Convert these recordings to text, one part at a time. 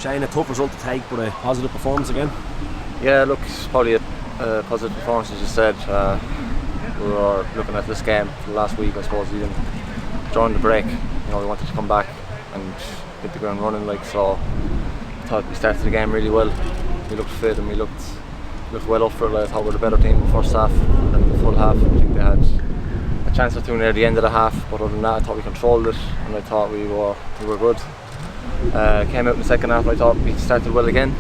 Shane, a tough result to take, but a positive performance again. Yeah, look, it's probably a positive performance, as you said. We were looking at this game for the last week, I suppose, even during the break. We wanted to come back and hit the ground running, so I thought we started the game really well. We looked fit and we looked well up for it. I thought we were the better team in the first half than the full half. I think they had a chance or two near the end of the half, but other than that, I thought we controlled it and I thought we were good. Came out in the second half, I thought we started well again,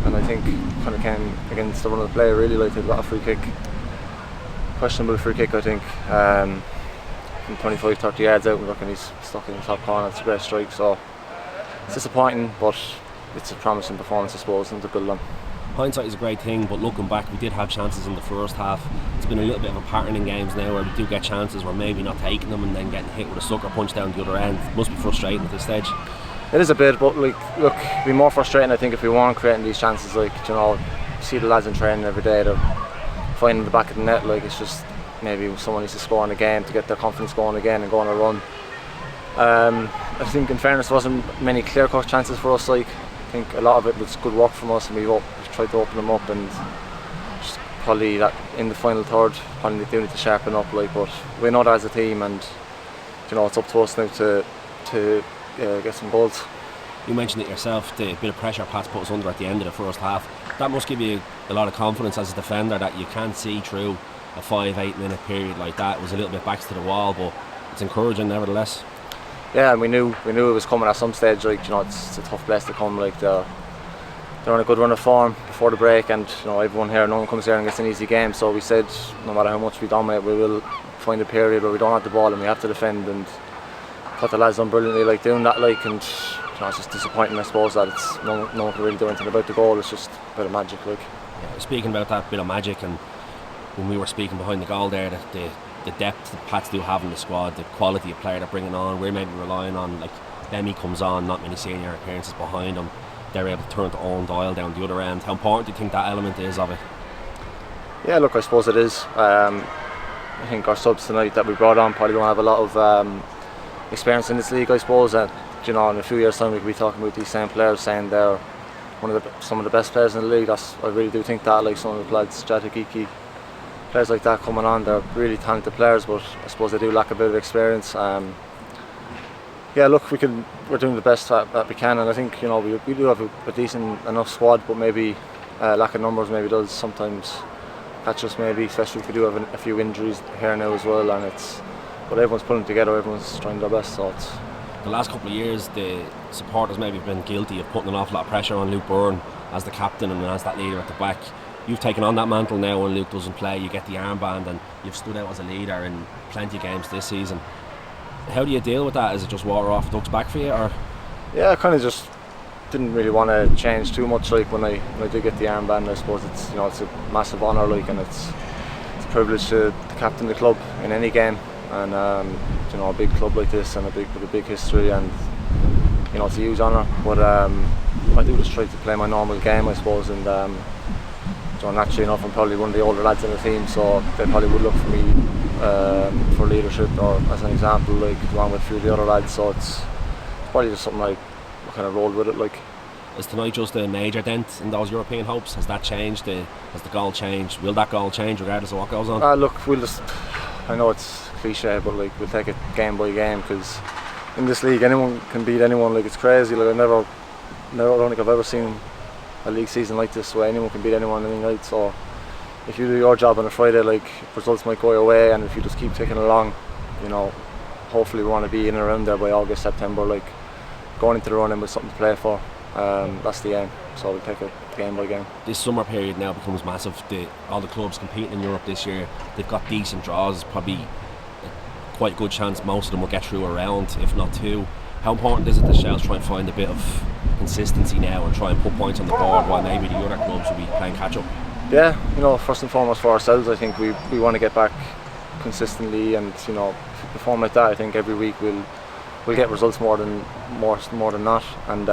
and I think kind of came against the run of the play really. They got a free kick, questionable free kick, I think, from 25-30 yards out, and looking, he's stuck in the top corner. It's a great strike, so it's disappointing, but it's a promising performance, I suppose, and to build on. Hindsight is a great thing, but looking back, we did have chances in the first half. It's been a little bit of a pattern in games now where we do get chances, we're maybe not taking them and then getting hit with a sucker punch down the other end. It must be frustrating at this stage. It is a bit, but look, it'd be more frustrating, I think, if we weren't creating these chances. See the lads in training every day, they're finding the back of the net. It's just maybe someone needs to score in a game to get their confidence going again and go on a run. I think, in fairness, there wasn't many clear-cut chances for us. I think a lot of it was good work from us, and we tried to open them up, and just probably that in the final third, probably they do need to sharpen up. But we know that as a team, and it's up to us now to get some goals. You mentioned it yourself, the bit of pressure Pat's put us under at the end of the first half. That must give you a lot of confidence as a defender that you can see through a 5-8 minute period like that. It was a little bit backs to the wall, but it's encouraging nevertheless. Yeah, and we knew it was coming at some stage. It's a tough place to come. They're on a good run of form before the break, and everyone here, no one comes here and gets an easy game. So we said, no matter how much we dominate, we will find a period where we don't have the ball and we have to defend. And I thought the lads done brilliantly doing that. And it's just disappointing, I suppose, that no one can really do anything about the goal. It's just a bit of magic. Yeah, speaking about that bit of magic, and when we were speaking behind the goal there, that the depth that Pats do have in the squad, the quality of player they're bringing on, we're maybe relying on, Demi comes on, not many senior appearances behind him, they're able to turn to Owen Doyle down the other end. How important do you think that element is of it? Yeah, look, I suppose it is. I think our subs tonight that we brought on probably don't have a lot of experience in this league, I suppose, and in a few years' time we could be talking about these same players, saying they're some of the best players in the league. I really do think that, some of the lads, Jatagiki, players like that coming on, they're really talented players, but I suppose they do lack a bit of experience. Look, we're doing the best that we can, and I think we do have a decent enough squad, but maybe lack of numbers maybe does sometimes catch us, maybe, especially if we do have a few injuries here now as well. But everyone's pulling together, everyone's trying their best. So the last couple of years, the supporters maybe have been guilty of putting an awful lot of pressure on Luke Byrne as the captain and as that leader at the back. You've taken on that mantle now. When Luke doesn't play, you get the armband, and you've stood out as a leader in plenty of games this season. How do you deal with that? Is it just water off duck's back for you, or? Yeah, I kind of just didn't really want to change too much. When I did get the armband, I suppose it's a massive honour, and it's a privilege to captain the club in any game, and a big club like this and with a big history, and it's a huge honour. But I do just try to play my normal game, I suppose, and naturally enough, I'm probably one of the older lads in the team, so they probably would look for me for leadership or as an example, along with a few of the other lads. So it's probably just something I kind of rolled with it. Is tonight just a major dent in those European hopes? Has that changed? Has the goal changed? Will that goal change regardless of what goes on? Look, I know it's cliche, but we'll take it game by game, because in this league anyone can beat anyone. It's crazy. I don't think I've ever seen a league season like this where anyone can beat anyone any night. So if you do your job on a Friday, results might go your way, and if you just keep ticking along, hopefully we want to be in and around there by August, September, going into the running with something to play for. That's the aim, so we'll take it game by game. This summer period now becomes massive. All the clubs competing in Europe this year, they've got decent draws, probably a quite good chance most of them will get through a round, if not two. How important is it that Shels try and find a bit of consistency now and try and put points on the board while maybe the other clubs will be playing catch up? Yeah, first and foremost for ourselves, I think we want to get back consistently, and if we perform like that, I think every week we'll get results more than not. And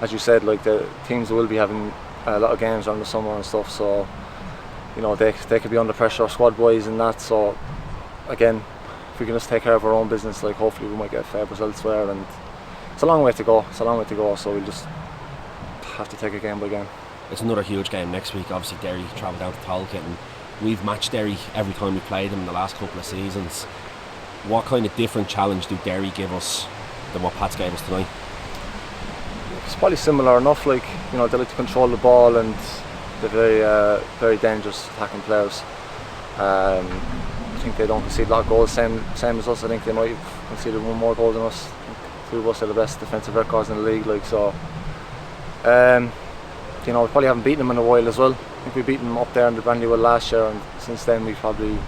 as you said, the teams will be having a lot of games around the summer and stuff, so they could be under pressure, squad boys and that. So again, if we can just take care of our own business, hopefully we might get fair results there. And it's a long way to go. So we'll just have to take it game by game. It's another huge game next week. Obviously Derry travel down to Tolka, and we've matched Derry every time we played them in the last couple of seasons. What kind of different challenge do Derry give us than what Pats gave us tonight? It's probably similar enough. Like, you know, they like to control the ball and they're very dangerous attacking players. I think they don't concede a lot of goals, same as us. I think they might have conceded one more goal than us. Two of us are the best defensive records in the league. Like, so, you know, we probably haven't beaten them in a while as well. I think we beat them up there in the Brandywell last year, and since then we've probably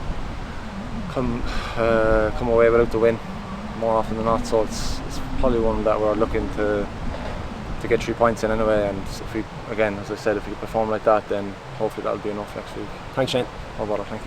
come away without the win more often than not. So it's probably one that we're looking to get 3 points in anyway. And if we, again, as I said, if we perform like that, then hopefully that'll be enough next week. Thanks, Shane. No bother, thank you.